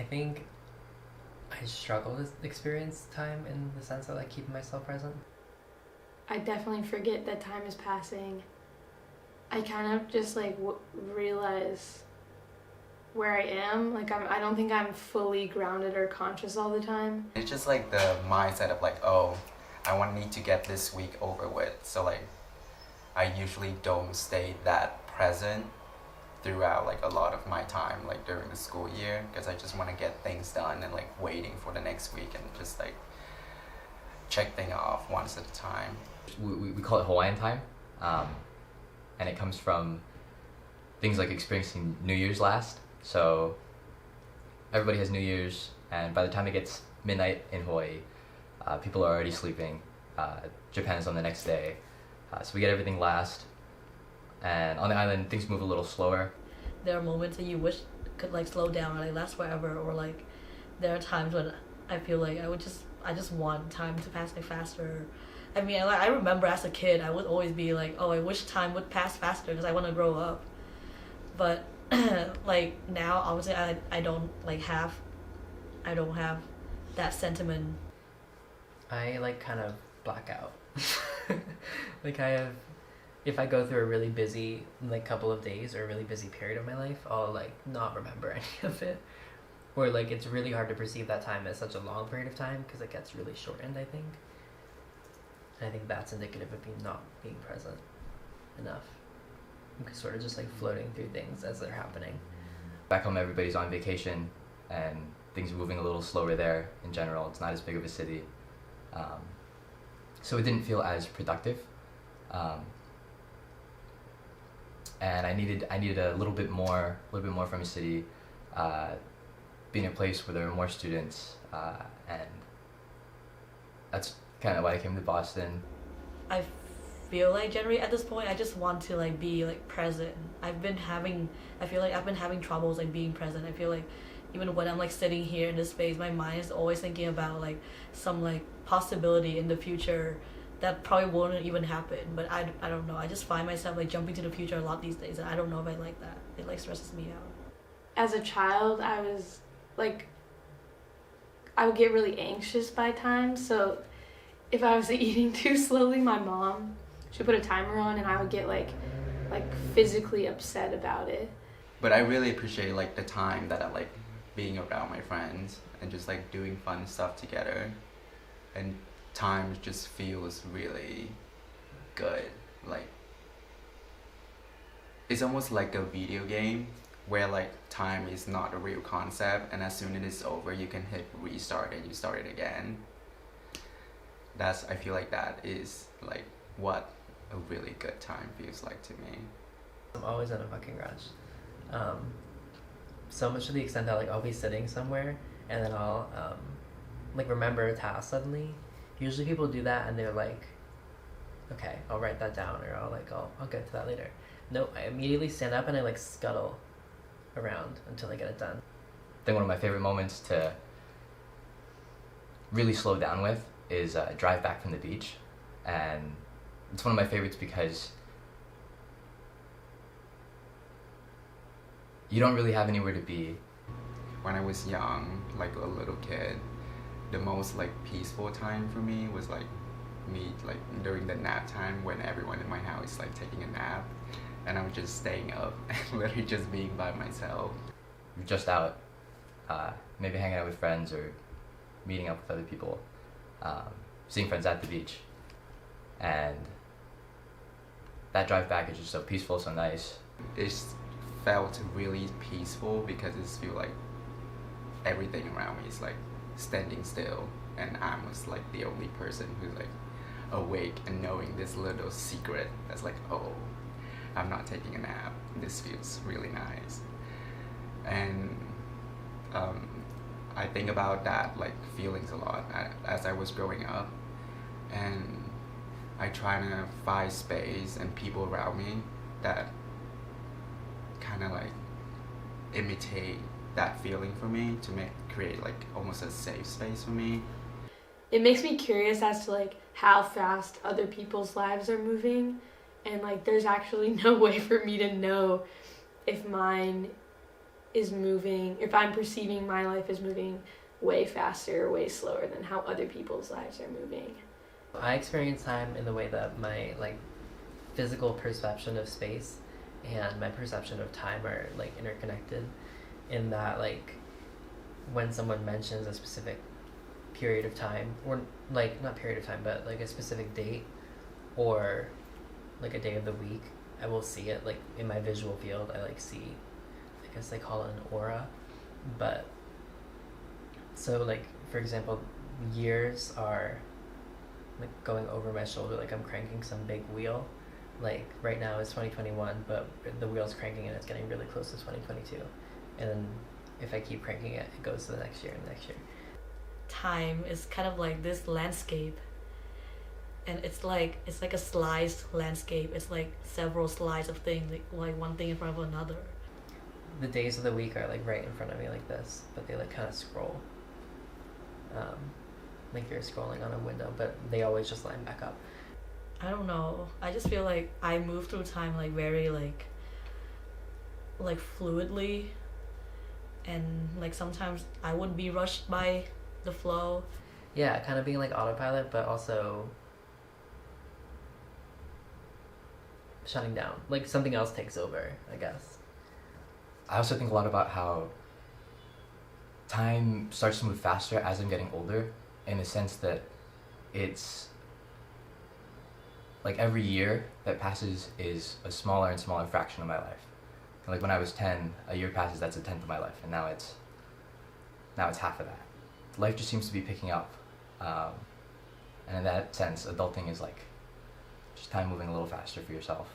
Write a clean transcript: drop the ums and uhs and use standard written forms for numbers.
I think I struggle to experience time in the sense of like keeping myself present. I definitely forget that time is passing. I kind of just like realize where I am. Like I don't think I'm fully grounded or conscious all the time. It's just like the mindset of like, oh, need to get this week over with. So like, I usually don't stay that present throughout like a lot of my time like during the school year, because I just want to get things done and like waiting for the next week and just like check things off once at a time. We call it Hawaiian time, and it comes from things like experiencing New Year's last. So everybody has New Year's, and by the time it gets midnight in Hawaii, people are already sleeping. Japan is on the next day, so we get everything last. And on the island, things move a little slower. There are moments that you wish could like slow down or like last forever, or like there are times when I feel like I just want time to pass like faster. I mean, I remember as a kid, I would always be like, oh, I wish time would pass faster because I want to grow up. But like now, obviously, I don't have that sentiment. I like kind of black out. Like if I go through a really busy like couple of days or a really busy period of my life, I'll like not remember any of it. Or like it's really hard to perceive that time as such a long period of time because it gets really shortened, I think. And I think that's indicative of not being present enough. I'm sort of just like floating through things as they're happening. Back home, everybody's on vacation, and things are moving a little slower there in general. It's not as big of a city. So it didn't feel as productive. And I needed a little bit more from a city, being a place where there were more students, and that's kind of why I came to Boston. I feel like generally at this point I just want to like be like present. I feel like I've been having troubles like being present. I feel like even when I'm like sitting here in this space, my mind is always thinking about like some like possibility in the future that probably won't even happen. But I don't know. I just find myself like jumping to the future a lot these days, and I don't know if I like that. It like stresses me out. As a child, I was like, I would get really anxious by times. So if I was eating too slowly, my mom, she'd put a timer on, and I would get like physically upset about it. But I really appreciate like the time that I like being around my friends and just like doing fun stuff together, and time just feels really good. Like it's almost like a video game where like time is not a real concept, and as soon as it's over you can hit restart and you start it again. I feel like that is like what a really good time feels like to me. I'm always in a fucking rush. So much to the extent that like I'll be sitting somewhere and then I'll like remember a task suddenly. Usually people do that and they're like, okay, I'll write that down, or I'll get to that later. No, I immediately stand up and I like scuttle around until I get it done. I think one of my favorite moments to really slow down with is drive back from the beach, and it's one of my favorites because you don't really have anywhere to be. When I was young, like a little kid, the most like peaceful time for me was like me like during the nap time when everyone in my house is like taking a nap, and I'm just staying up and literally just being by myself. You're just out, maybe hanging out with friends or meeting up with other people, seeing friends at the beach, and that drive back is just so peaceful, so nice. It felt really peaceful because it feels like everything around me is like standing still, and I was like the only person who's like awake and knowing this little secret that's like, oh, I'm not taking a nap. This feels really nice. And I think about that like feelings a lot as I was growing up, and I try to find space and people around me that kind of like imitate that feeling for me to create like almost a safe space for me. It makes me curious as to like how fast other people's lives are moving, and like there's actually no way for me to know if mine is moving, if I'm perceiving my life as moving way faster, way slower than how other people's lives are moving. I experience time in the way that my like physical perception of space and my perception of time are like interconnected, in that like when someone mentions a specific period of time, or like not period of time but like a specific date or like a day of the week, I will see it like in my visual field. I like see, I guess they call it an aura. But so like for example, years are like going over my shoulder, like I'm cranking some big wheel. Like right now it's 2021, but the wheel's cranking and it's getting really close to 2022. And then if I keep cranking it, it goes to the next year and the next year. Time is kind of like this landscape, and it's like a sliced landscape. It's like several slides of things, like one thing in front of another. The days of the week are like right in front of me like this, but they like kind of scroll. Like you're scrolling on a window, but they always just line back up. I don't know. I just feel like I move through time like very like fluidly, and like sometimes I would be rushed by the flow. Yeah, kind of being like autopilot, but also shutting down. Like something else takes over, I guess. I also think a lot about how time starts to move faster as I'm getting older, in the sense that it's like every year that passes is a smaller and smaller fraction of my life. Like when I was 10, a year passes, that's a tenth of my life, and now it's half of that. Life just seems to be picking up, and in that sense, adulting is like just time moving a little faster for yourself.